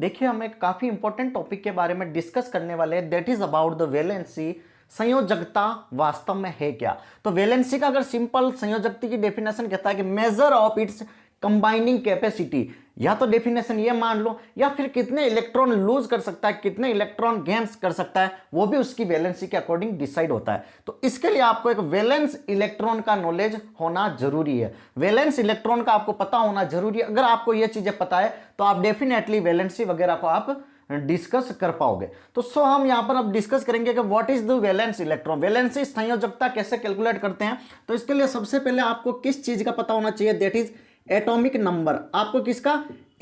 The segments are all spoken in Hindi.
देखिए हम एक काफी इंपॉर्टेंट टॉपिक के बारे में डिस्कस करने वाले हैं, that is about the valency. संयोजकता वास्तव में है क्या? तो वैलेंसी का अगर सिंपल संयोजकता की डेफिनेशन कहता है कि measure of its combining capacity, या तो डेफिनेशन ये मान लो, या फिर कितने इलेक्ट्रॉन लूज कर सकता है, कितने इलेक्ट्रॉन गेन्स कर सकता है, वो भी उसकी वैलेंसी के अकॉर्डिंग डिसाइड होता है। तो इसके लिए आपको एक वैलेंस इलेक्ट्रॉन का नॉलेज होना जरूरी है। वैलेंस इलेक्ट्रॉन का आपको पता होना जरूरी है। अगर आपको ये चीजें पता है तो आप डेफिनेटली वैलेंसी वगैरह को आप डिस्कस कर पाओगे। तो हम यहां पर अब डिस्कस करेंगे कि what is the valence electron, valency संयोजकता कैसे कैलकुलेट करते हैं। तो इसके लिए सबसे पहले आपको किस चीज का पता होना चाहिए, दैट इज एटॉमिक नंबर। आपको किसका?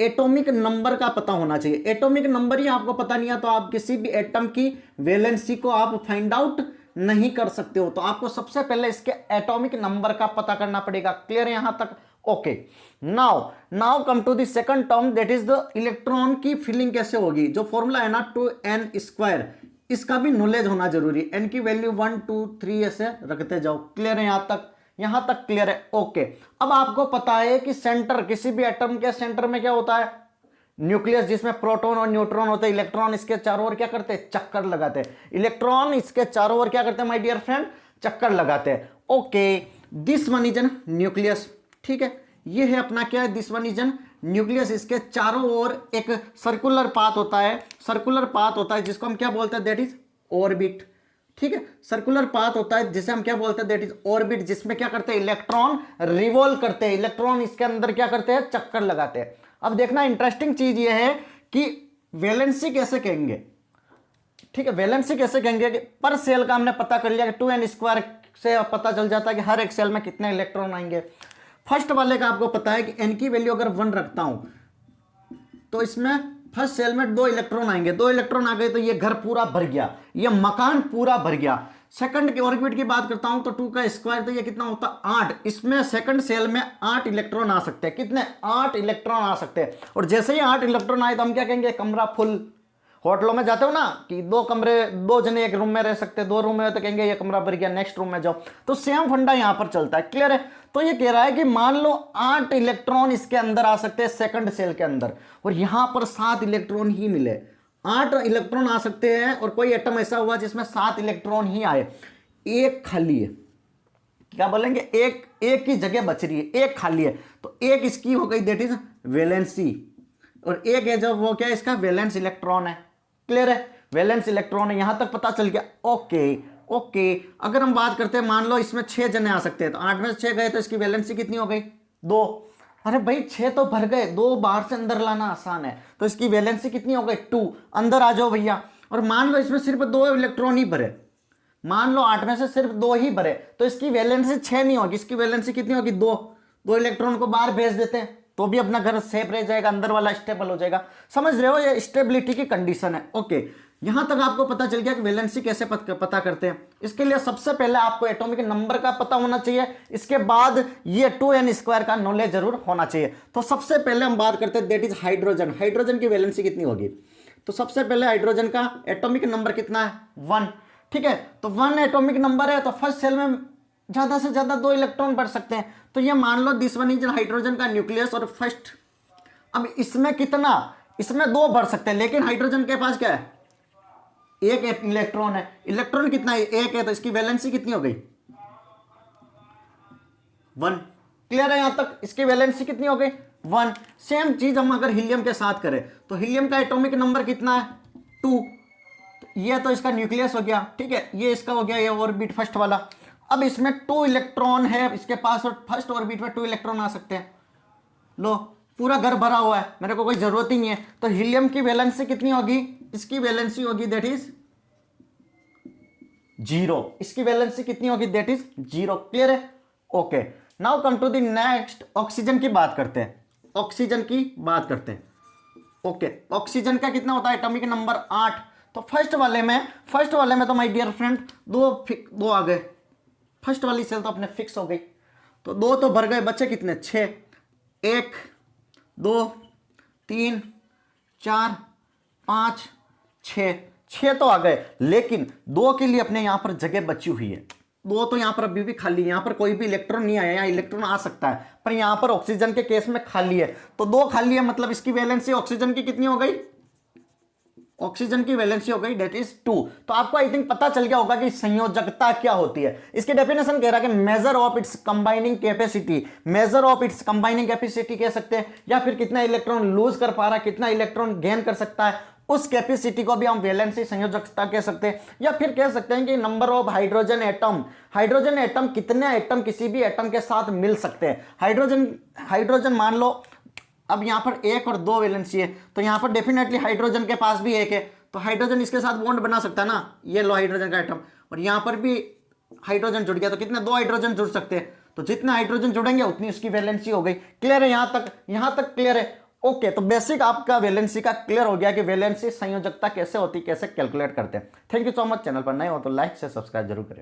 एटॉमिक नंबर का पता होना चाहिए। एटॉमिक नंबर ही आपको पता नहीं है तो आप किसी भी एटम की वैलेंसी को आप फाइंड आउट नहीं कर सकते हो। तो आपको सबसे पहले इसके एटॉमिक नंबर का पता करना पड़ेगा। क्लियर है यहां तक? Okay, now come to the second term, that is the electron की फिलिंग कैसे होगी। जो फॉर्मूला है ना 2n², इसका भी नॉलेज होना जरूरी है। n की वैल्यू 1 2 3 ऐसे रखते जाओ। क्लियर है यहां तक? यहां तक क्लियर है? ओके। अब आपको पता है कि सेंटर, किसी भी एटम के सेंटर में क्या होता है? न्यूक्लियस, जिसमें प्रोटॉन और न्यूट्रॉन होते हैं। इलेक्ट्रॉन इसके चारों ओर क्या करते हैं? चक्कर लगाते हैं। इलेक्ट्रॉन इसके चारों ओर क्या करते हैं माय डियर फ्रेंड? चक्कर लगाते हैं। Okay, this one is an nucleus. ठीक है, ये है अपना क्या है? This one is an nucleus. इसके चारों ओर एक सर्कुलर पाथ होता है, सर्कुलर पाथ होता है जिसको हम क्या बोलते हैं? That is orbit. ठीक है, सर्कुलर पाथ होता है जिसे हम क्या बोलते हैं? दैट इज ऑर्बिट, जिसमें क्या करते हैं? इलेक्ट्रॉन रिवॉल्व करते हैं। इलेक्ट्रॉन इसके अंदर क्या करते हैं? चक्कर लगाते हैं। अब देखना इंटरेस्टिंग चीज ये है कि वैलेंसी कैसे कहेंगे। ठीक है, वैलेंसी कैसे कहेंगे कि पर सेल का हमने पता कर लिया कि 2n² से पता चल जाता है कि हर एक सेल में कितने इलेक्ट्रॉन आएंगे। फर्स्ट वाले का आपको पता है कि n की वैल्यू अगर 1 रखता हूं तो इसमें फर्स्ट सेल में 2 इलेक्ट्रॉन आएंगे। 2 इलेक्ट्रॉन आ गए तो ये घर पूरा भर गया, ये मकान पूरा भर गया। सेकंड के ऑर्बिट की बात करता हूं तो 2 का स्क्वायर, तो ये कितना होता है? 8। इसमें सेकंड सेल में 8 इलेक्ट्रॉन आ सकते हैं। कितने? 8 इलेक्ट्रॉन आ सकते हैं। और जैसे ही 8 इलेक्ट्रॉन आए तो हम क्या कहेंगे? कमरा फुल। होटलों में जाते हो ना कि 2 कमरे, 2 जने एक रूम में रह सकते हैं, 2 रूम में, तो कहेंगे ये कमरा भर गया, नेक्स्ट रूम में जाओ। तो सेम फंडा यहां पर चलता है। क्लियर है? तो ये कह रहा है कि मान लो 8 इलेक्ट्रॉन इसके अंदर आ सकते हैं सेकंड सेल के अंदर, और यहां पर 7 इलेक्ट्रॉन ही मिले। 8 इलेक्ट्रॉन आ सकते हैं और कोई एटम ऐसा हुआ जिसमें 7 इलेक्ट्रॉन ही आए, एक खाली है। क्या बोलेंगे? एक की जगह बच रही है, एक खाली है, तो एक इसकी हो गई, दैट इज वैलेंसी। और एक है जो वो क्या है? इसका वैलेंस इलेक्ट्रॉन है। क्लियर है? वैलेंस इलेक्ट्रॉन है। यहां तक पता चल गया? ओके। अगर हम बात करते हैं, मान लो इसमें 6 जने आ सकते हैं, तो 8 में से 6 गए तो इसकी वैलेंसी कितनी हो गई? 2। अरे भाई 6 तो भर गए, 2 बाहर से अंदर लाना आसान है, तो इसकी वैलेंसी कितनी हो गई? 2। अंदर आ जाओ भैया। और मान लो इसमें सिर्फ 2 इलेक्ट्रॉन ही भरे, मान लो 8 में से सिर्फ 2 ही भरे, तो इसकी वैलेंसी 6 नहीं होगी, इसकी वैलेंसी कितनी होगी? 2 इलेक्ट्रॉन को बाहर भेज देते हैं तो भी अपना घर सेफ रह जाएगा, अंदर वाला स्टेबल हो जाएगा। समझ रहे हो? ये स्टेबिलिटी की कंडीशन है। ओके, यहां तक आपको पता चल गया कि वैलेंसी कैसे पता करते हैं। इसके लिए सबसे पहले आपको एटॉमिक नंबर का पता होना चाहिए, इसके बाद ये 2n² का नॉलेज जरूर होना चाहिए। तो सबसे पहले हम बात करते हैं, दैट इज हाइड्रोजन। हाइड्रोजन की वैलेंसी कितनी होगी? तो सबसे पहले हाइड्रोजन का एटॉमिक नंबर कितना है? 1। ठीक है, तो 1 एटॉमिक नंबर है, तो फर्स्ट सेल में ज्यादा से ज्यादा 2 इलेक्ट्रॉन बढ़ सकते हैं। तो ये मान लो दिस वन इज हाइड्रोजन का न्यूक्लियस और फर्स्ट। अब इसमें कितना? इसमें 2 बढ़ सकते हैं, लेकिन हाइड्रोजन के पास क्या है? एक इलेक्ट्रॉन है। इलेक्ट्रॉन कितना है? 1 है, तो इसकी वैलेंसी कितनी हो गई? 1। क्लियर है यहां तक? इसकी वैलेंसी कितनी हो गई? 1। सेम चीज हम अगर हीलियम के साथ करें तो हीलियम का एटॉमिक नंबर कितना है? 2। ये तो इसका न्यूक्लियस हो गया। ठीक है, ये इसका हो गया, ये ऑर्बिट फर्स्ट वाला। अब इसमें 2 इलेक्ट्रॉन है इसके पास, और फर्स्ट ऑर्बिट में 2 इलेक्ट्रॉन आ सकते हैं। लो, पूरा घर भरा हुआ है, मेरे को कोई जरूरत ही नहीं है। तो हीलियम की वैलेंसी कितनी होगी? इसकी वैलेंसी होगी दैट इज 0। इसकी वैलेंसी कितनी होगी? That is 0। क्लियर है? Okay, now come to the next. Oxygen की बात करते हैं। ऑक्सीजन की बात करते हैं। ओके, ऑक्सीजन का कितना होता है एटॉमिक नंबर? 8। तो फर्स्ट वाले में तो माय डियर फ्रेंड 2 आ गए। फर्स्ट वाली सेल तो अपने फिक्स हो गई, तो 2 तो भर गए, बचे कितने? 6। 1 2 3 4 5 6 तो आ गए, लेकिन 2 के लिए अपने यहां पर जगह बची हुई है। 2 तो यहां पर अभी भी खाली है, यहां पर कोई भी इलेक्ट्रॉन नहीं आया। यहां इलेक्ट्रॉन आ सकता है, पर यहां पर ऑक्सीजन के केस में खाली है, तो 2 खाली है, मतलब इसकी वैलेंसी ऑक्सीजन की कितनी हो गई? ऑक्सीजन की वैलेंसी हो गई डेट इज 2। तो आपको आई थिंक पता चल गया होगा कि संयोजकता क्या होती है। इसकी डेफिनेशन कह रहा है कि measure of its combining capacity, measure of its combining capacity कह सकते हैं, या फिर कितना इलेक्ट्रॉन लूज कर पा रहा है, कितना इलेक्ट्रॉन गेन कर सकता है, उस कैपेसिटी को भी हम वैलेंसी संयोजकता कह सकते हैं। या फिर कह सकते हैं कि number of hydrogen atom, hydrogen atom कितने एटम किसी भी एटम के साथ मिल सकते हैं। हाइड्रोजन मान लो अब यहां पर 1 और 2 वैलेंसी है, तो यहां पर डेफिनेटली हाइड्रोजन के पास भी 1 है, तो हाइड्रोजन इसके साथ बॉन्ड बना सकता है ना, ये लो हाइड्रोजन का एटम, और यहां पर भी हाइड्रोजन जुड़ गया, तो कितने 2 हाइड्रोजन जुड़ सकते हैं, तो जितने हाइड्रोजन जुड़ेंगे उतनी उसकी वैलेंसी हो गई। क्लियर है यहां तक क्लियर है? ओके, तो बेसिक आपका वैलेंसी का क्लियर हो गया कि वैलेंसी संयोजकता कैसे होती, कैसे कैलकुलेट करते हैं। Thank you so much. Channel पर नए हो तो लाइक से सब्सक्राइब जरूर करें।